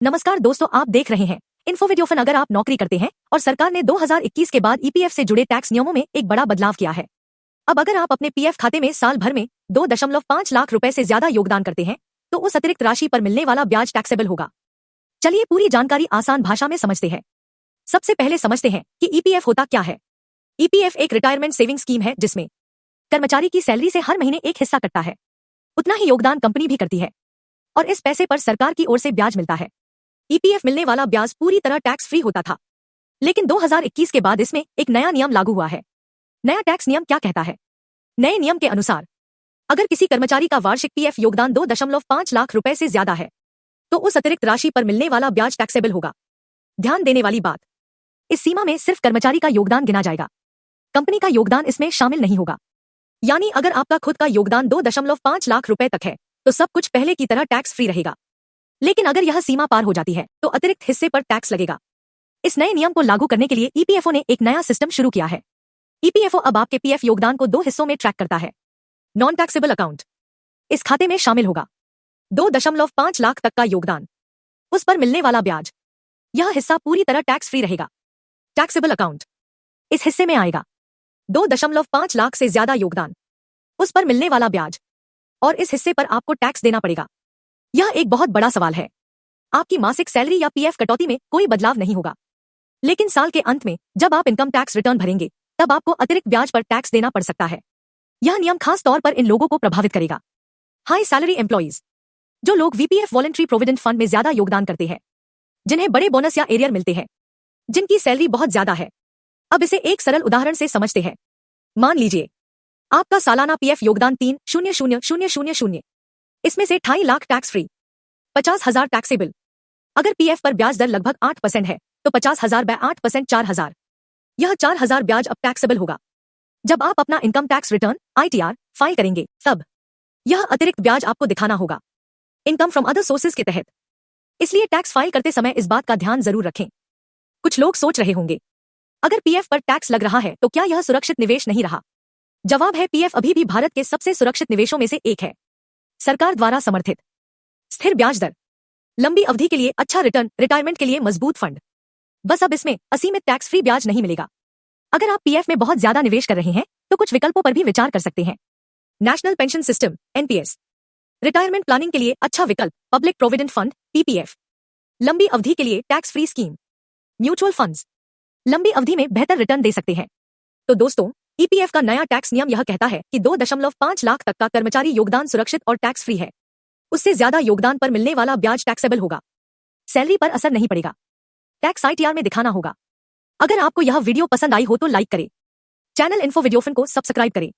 नमस्कार दोस्तों, आप देख रहे हैं इन्फो वीडियो फन। अगर आप नौकरी करते हैं और सरकार ने 2021 के बाद ईपीएफ से जुड़े टैक्स नियमों में एक बड़ा बदलाव किया है। अब अगर आप अपने पीएफ खाते में साल भर में 2.5 लाख रुपए से ज्यादा योगदान करते हैं तो उस अतिरिक्त राशि पर मिलने वाला ब्याज टैक्सेबल होगा। चलिए पूरी जानकारी आसान भाषा में समझते हैं। सबसे पहले समझते हैं कि ईपीएफ होता क्या है। ईपीएफ एक रिटायरमेंट सेविंग स्कीम है जिसमें कर्मचारी की सैलरी से हर महीने एक हिस्सा कटता है। उतना ही योगदान कंपनी भी करती है और इस पैसे पर सरकार की ओर से ब्याज मिलता है। ईपीएफ मिलने वाला ब्याज पूरी तरह टैक्स फ्री होता था, लेकिन 2021 के बाद इसमें एक नया नियम लागू हुआ है। नया टैक्स नियम क्या कहता है? नए नियम के अनुसार अगर किसी कर्मचारी का वार्षिक पीएफ योगदान 2.5 लाख रुपए से ज्यादा है तो उस अतिरिक्त राशि पर मिलने वाला ब्याज टैक्सेबल होगा। ध्यान देने वाली बात, इस सीमा में सिर्फ कर्मचारी का योगदान गिना जाएगा, कंपनी का योगदान इसमें शामिल नहीं होगा। यानी अगर आपका खुद का योगदान 2.5 लाख रुपए तक है तो सब कुछ पहले की तरह टैक्स फ्री रहेगा, लेकिन अगर यह सीमा पार हो जाती है तो अतिरिक्त हिस्से पर टैक्स लगेगा। इस नए नियम को लागू करने के लिए ईपीएफओ ने एक नया सिस्टम शुरू किया है। ईपीएफओ अब आपके पीएफ योगदान को 2 हिस्सों में ट्रैक करता है। नॉन टैक्सेबल अकाउंट, इस खाते में शामिल होगा 2.5 लाख तक का योगदान, उस पर मिलने वाला ब्याज, यह हिस्सा पूरी तरह टैक्स फ्री रहेगा। टैक्सेबल अकाउंट, इस हिस्से में आएगा 2.5 लाख से ज्यादा योगदान, उस पर मिलने वाला ब्याज, और इस हिस्से पर आपको टैक्स देना पड़ेगा। यह एक बहुत बड़ा सवाल है। आपकी मासिक सैलरी या पीएफ कटौती में कोई बदलाव नहीं होगा, लेकिन साल के अंत में जब आप इनकम टैक्स रिटर्न भरेंगे तब आपको अतिरिक्त ब्याज पर टैक्स देना पड़ सकता है। यह नियम खास तौर पर इन लोगों को प्रभावित करेगा। हाई सैलरी एम्प्लॉइज, जो लोग वीपीएफ वॉलंटरी प्रोविडेंट फंड में ज्यादा योगदान करते हैं, जिन्हें बड़े बोनस या एरियर मिलते हैं, जिनकी सैलरी बहुत ज्यादा है। अब इसे एक सरल उदाहरण से समझते हैं। मान लीजिए आपका सालाना पीएफ योगदान 3,000,000, इसमें से 2.5 लाख टैक्स फ्री, 50,000 टैक्सेबल। अगर पीएफ पर ब्याज दर लगभग 8% है तो 50,000 बाय 8% 4,000। यह 4,000 ब्याज अब टैक्सेबल होगा। जब आप अपना income tax return ITR file करेंगे तब यह अतिरिक्त ब्याज आपको दिखाना होगा इनकम फ्रॉम अदर सोर्सेज के तहत। इसलिए टैक्स फाइल करते समय इस बात का ध्यान जरूर रखें। कुछ लोग सोच रहे होंगे, अगर पीएफ पर टैक्स लग रहा है तो क्या यह सुरक्षित निवेश नहीं रहा? जवाब है, पीएफ अभी भी भारत के सबसे सुरक्षित निवेशों में से एक है। सरकार द्वारा समर्थित, स्थिर ब्याज दर, लंबी अवधि के लिए अच्छा रिटर्न, रिटायरमेंट के लिए मजबूत फंड। बस अब इसमें असीमित टैक्स फ्री ब्याज नहीं मिलेगा। अगर आप पीएफ में बहुत ज्यादा निवेश कर रहे हैं तो कुछ विकल्पों पर भी विचार कर सकते हैं। National pension system NPS, retirement planning के लिए अच्छा विकल्प पब्लिक प्रोविडेंट फंड पीपीएफ, लंबी अवधि के लिए tax free scheme, mutual funds, लंबी अवधि में बेहतर रिटर्न दे सकते हैं। तो दोस्तों, ईपीएफ का नया टैक्स नियम यह कहता है कि 2.5 लाख तक का कर्मचारी योगदान सुरक्षित और टैक्स फ्री है। उससे ज्यादा योगदान पर मिलने वाला ब्याज टैक्सेबल होगा। सैलरी पर असर नहीं पड़ेगा, टैक्स आईटीआर में दिखाना होगा। अगर आपको यह वीडियो पसंद आई हो तो लाइक करें, चैनल इन्फो वीडियोफन को सब्सक्राइब करें